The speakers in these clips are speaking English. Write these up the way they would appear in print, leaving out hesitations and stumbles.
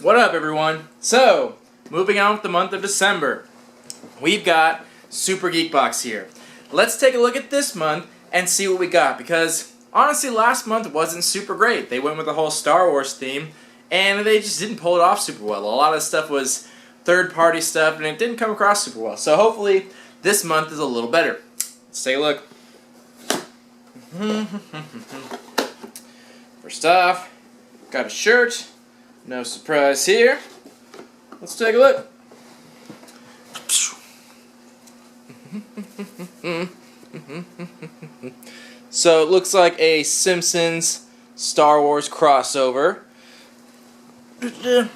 What up, everyone? So, moving on with the month of December, we've got Super Geek Box here. Let's take a look at this month and see what we got, because honestly last month wasn't super great. They went with the whole Star Wars theme and they just didn't pull it off super well. A lot of stuff was third-party stuff and it didn't come across super well. So hopefully this month is a little better. Let's take a look. First off, got a shirt. No surprise here. Let's take a look. So it looks like a Simpsons Star Wars crossover. Because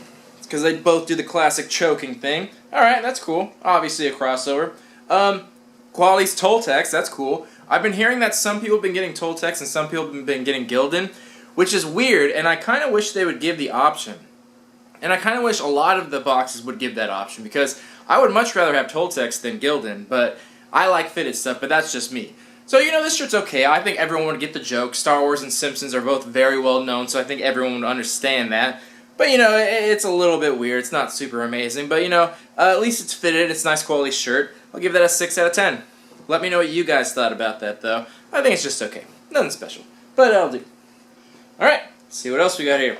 they both do the classic choking thing. Alright, that's cool. Obviously a crossover. Quality's Toltecs, that's cool. I've been hearing that some people have been getting Toltecs and some people have been getting Gildan, which is weird, and I kind of wish they would give the option. And I kind of wish a lot of the boxes would give that option, because I would much rather have Toltecs than Gildan, but I like fitted stuff, but that's just me. So, you know, this shirt's okay. I think everyone would get the joke. Star Wars and Simpsons are both very well known, so I think everyone would understand that. But, you know, it's a little bit weird. It's not super amazing, but, you know, at least it's fitted. It's a nice quality shirt. I'll give that a 6 out of 10. Let me know what you guys thought about that, though. I think it's just okay. Nothing special, but it'll do. Alright, let's see what else we got here.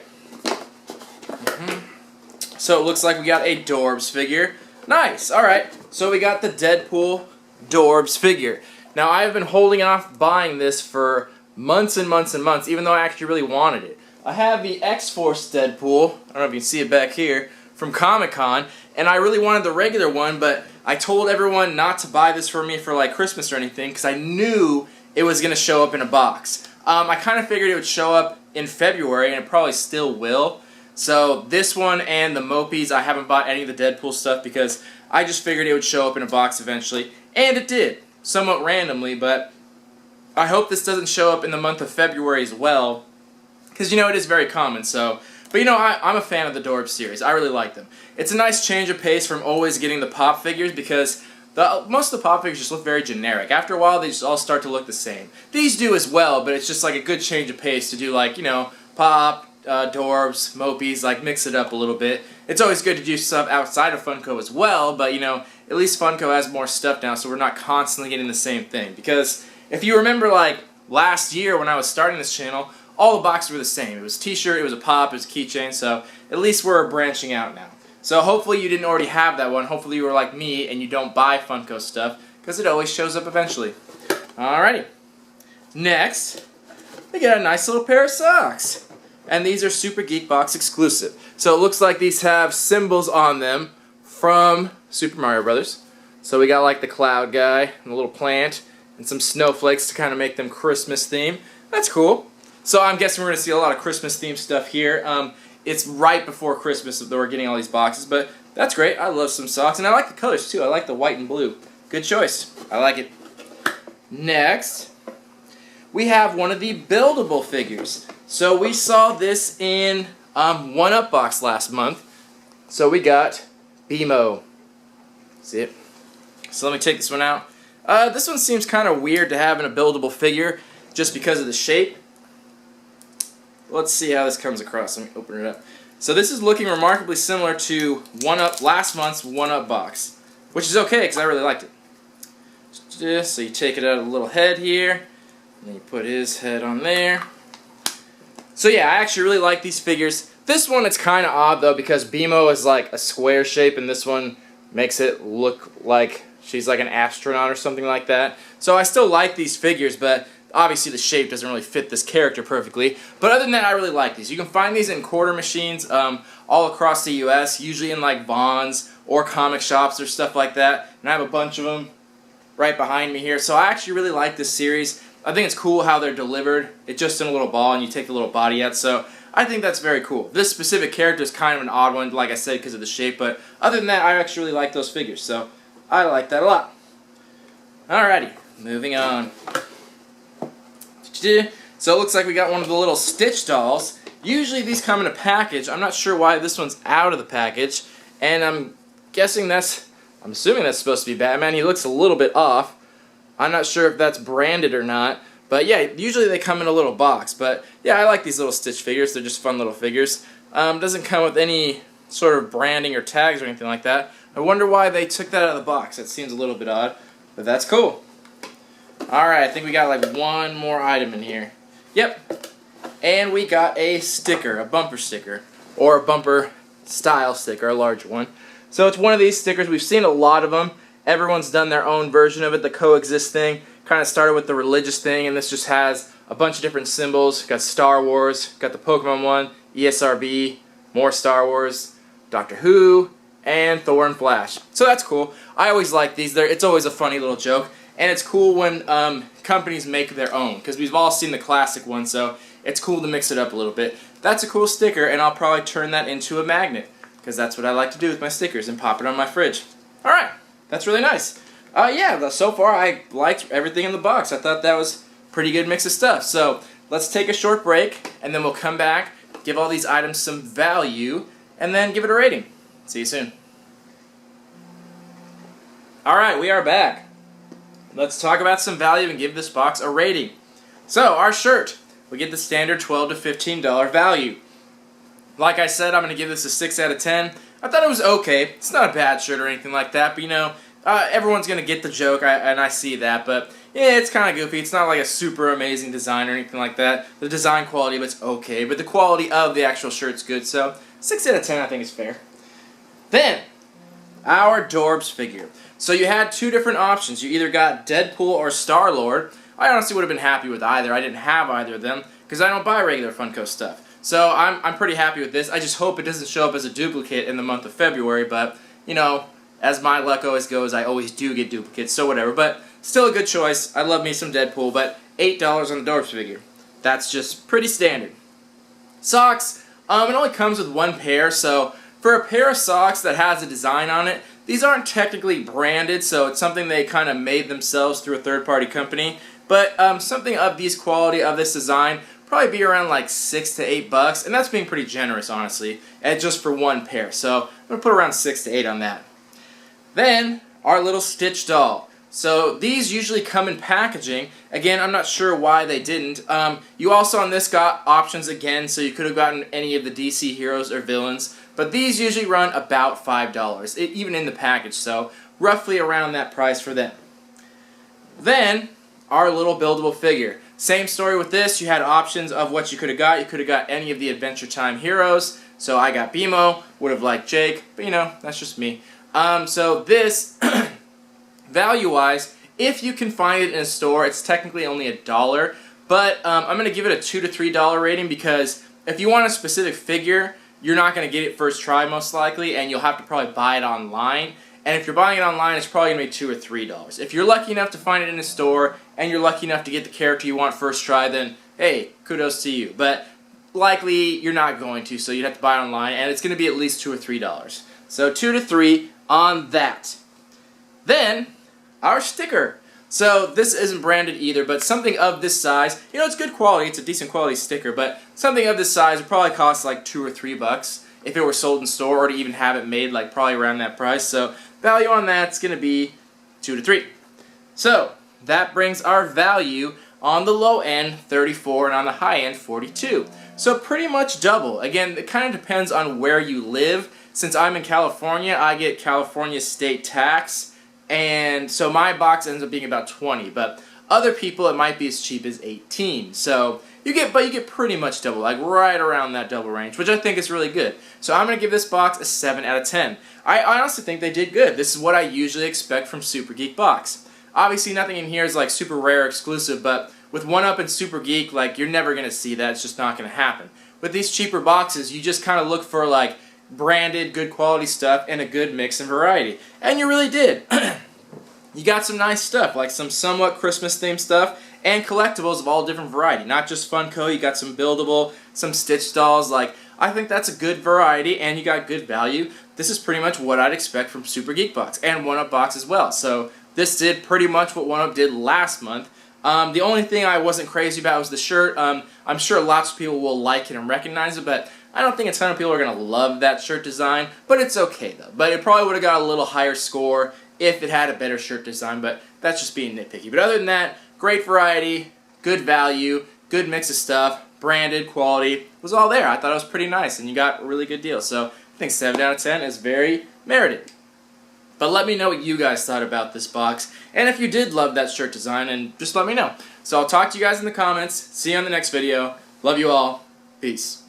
So it looks like we got a Dorbs figure. Nice, alright. So we got the Deadpool Dorbs figure. Now I've been holding off buying this for months and months and months, even though I actually really wanted it. I have the X-Force Deadpool, I don't know if you can see it back here, from Comic-Con, and I really wanted the regular one, but I told everyone not to buy this for me for like Christmas or anything, because I knew it was going to show up in a box. I kind of figured it would show up in February, and it probably still will. So this one and the Mopies, I haven't bought any of the Deadpool stuff because I just figured it would show up in a box eventually. And it did, somewhat randomly, but I hope this doesn't show up in the month of February as well, because, you know, it is very common, so. But, you know, I'm a fan of the Dorbs series. I really like them. It's a nice change of pace from always getting the pop figures, because most of the pop figures just look very generic. After a while, they just all start to look the same. These do as well, but it's just like a good change of pace to do, like, you know, pop, Dorbs, Mopies, like mix it up a little bit. It's always good to do stuff outside of Funko as well, but, you know, at least Funko has more stuff now, so we're not constantly getting the same thing. Because if you remember, like, last year when I was starting this channel, all the boxes were the same. It was a t-shirt, it was a pop, it was a keychain, so at least we're branching out now. So hopefully you didn't already have that one. Hopefully you were like me and you don't buy Funko stuff, because it always shows up eventually. Alrighty. Next, we got a nice little pair of socks. And these are Super Geek Box exclusive. So it looks like these have symbols on them from Super Mario Brothers. So we got like the cloud guy and a little plant and some snowflakes to kind of make them Christmas theme. That's cool. So I'm guessing we're going to see a lot of Christmas themed stuff here. It's right before Christmas that we're getting all these boxes, but that's great. I love some socks, and I like the colors too. I like the white and blue. Good choice. I like it. Next, we have one of the buildable figures. So we saw this in One Up Box last month. So we got BMO. See it? So let me take this one out. This one seems kind of weird to have in a buildable figure just because of the shape. Let's see how this comes across. Let me open it up. So this is looking remarkably similar to last month's One Up Box, which is okay because I really liked it. So you take it out of the little head here, and then you put his head on there. So yeah, I actually really like these figures. This one, it's kind of odd though, because BMO is like a square shape, and this one makes it look like she's like an astronaut or something like that. So I still like these figures, but obviously the shape doesn't really fit this character perfectly. But other than that, I really like these. You can find these in quarter machines all across the US, usually in like Vons or comic shops or stuff like that. And I have a bunch of them right behind me here. So I actually really like this series. I think it's cool how they're delivered. It's just in a little ball and you take the little body out. So I think that's very cool. This specific character is kind of an odd one, like I said, because of the shape. But other than that, I actually really like those figures. So I like that a lot. Alrighty, moving on. So it looks like we got one of the little Stitch dolls. Usually these come in a package. I'm not sure why this one's out of the package. And I'm assuming that's supposed to be Batman. He looks a little bit off. I'm not sure if that's branded or not. But yeah, usually they come in a little box. But yeah, I like these little Stitch figures. They're just fun little figures. Doesn't come with any sort of branding or tags or anything like that. I wonder why they took that out of the box. That seems a little bit odd, but that's cool. Alright, I think we got like one more item in here. Yep. And we got a sticker, a bumper sticker, or a bumper style sticker, a large one. So it's one of these stickers. We've seen a lot of them. Everyone's done their own version of it. The coexist thing kind of started with the religious thing, and this just has a bunch of different symbols. Got Star Wars, got the Pokemon one, ESRB, more Star Wars, Doctor Who, and Thor and Flash. So that's cool. I always like these. It's always a funny little joke, and it's cool when companies make their own, because we've all seen the classic one, so it's cool to mix it up a little bit. That's a cool sticker, and I'll probably turn that into a magnet, because that's what I like to do with my stickers, and pop it on my fridge. Alright, that's really nice. Yeah, so far I liked everything in the box. I thought that was a pretty good mix of stuff. So let's take a short break, and then we'll come back, give all these items some value, and then give it a rating. See you soon. Alright, we are back. Let's talk about some value and give this box a rating. So, our shirt. We get the standard $12 to $15 value. Like I said, I'm going to give this a 6 out of 10. I thought it was okay. It's not a bad shirt or anything like that, but you know, everyone's going to get the joke, and I see that, but yeah, it's kind of goofy. It's not like a super amazing design or anything like that. The design quality of it's okay, but the quality of the actual shirt's good, so 6 out of 10 I think is fair. Then, our Dorbs figure. So you had two different options. You either got Deadpool or Star-Lord. I honestly would have been happy with either. I didn't have either of them because I don't buy regular Funko stuff. So I'm pretty happy with this. I just hope it doesn't show up as a duplicate in the month of February, but, you know, as my luck always goes, I always do get duplicates, so whatever. But still a good choice. I love me some Deadpool, but $8 on the Dorbs figure. That's just pretty standard. Socks, it only comes with one pair, so for a pair of socks that has a design on it, these aren't technically branded, so it's something they kind of made themselves through a third-party company. But something of these quality, of this design, probably be around like $6 to $8, and that's being pretty generous, honestly, and just for one pair. So I'm going to put around 6 to 8 on that. Then, our little Stitch doll. So these usually come in packaging. Again, I'm not sure why they didn't. You also on this got options again, so you could have gotten any of the DC heroes or villains. But these usually run about $5, even in the package, so roughly around that price for them. Then, our little buildable figure. Same story with this. You had options of what you could have got. You could have got any of the Adventure Time heroes. So I got BMO, would have liked Jake, but you know, that's just me. So this, value-wise, if you can find it in a store, it's technically only $1, but I'm going to give it a $2 to $3 rating because if you want a specific figure, you're not going to get it first try most likely, and you'll have to probably buy it online. And if you're buying it online, it's probably going to be $2 or $3. If you're lucky enough to find it in a store, and you're lucky enough to get the character you want first try, then hey, kudos to you. But likely you're not going to, so you'd have to buy it online, and it's going to be at least $2 or $3. So 2 to 3 on that. Then, our sticker. So this isn't branded either, but something of this size, you know, it's good quality, it's a decent quality sticker, but something of this size would probably cost like $2 or $3 if it were sold in store, or to even have it made, like probably around that price. So value on that's going to be 2 to 3. So that brings our value on the low end 34 and on the high end 42. So pretty much double. Again, it kind of depends on where you live. Since I'm in California, I get California state tax. And so my box ends up being about 20, but other people it might be as cheap as 18. So you get pretty much double, like right around that double range, which I think is really good. So I'm going to give this box a 7 out of 10. I honestly think they did good. This is what I usually expect from Super Geek Box. Obviously nothing in here is like super rare exclusive, but with 1UP and Super Geek, like you're never going to see that. It's just not going to happen. With these cheaper boxes, you just kind of look for like branded, good quality stuff and a good mix and variety. And you really did. You got some nice stuff, like some somewhat Christmas-themed stuff, and collectibles of all different variety. Not just Funko, you got some buildable, some Stitch dolls. Like, I think that's a good variety, and you got good value. This is pretty much what I'd expect from Super Geek Box, and 1UP Box as well. So, this did pretty much what 1UP did last month. The only thing I wasn't crazy about was the shirt. I'm sure lots of people will like it and recognize it, but I don't think a ton of people are going to love that shirt design. But it's okay, though. But it probably would have got a little higher score if it had a better shirt design, but that's just being nitpicky. But other than that, great variety, good value, good mix of stuff, branded, quality, was all there. I thought it was pretty nice, and you got a really good deal. So think 7 out of 10 is very merited. But let me know what you guys thought about this box, and if you did love that shirt design, and just let me know. So I'll talk to you guys in the comments. See you on the next video. Love you all. Peace.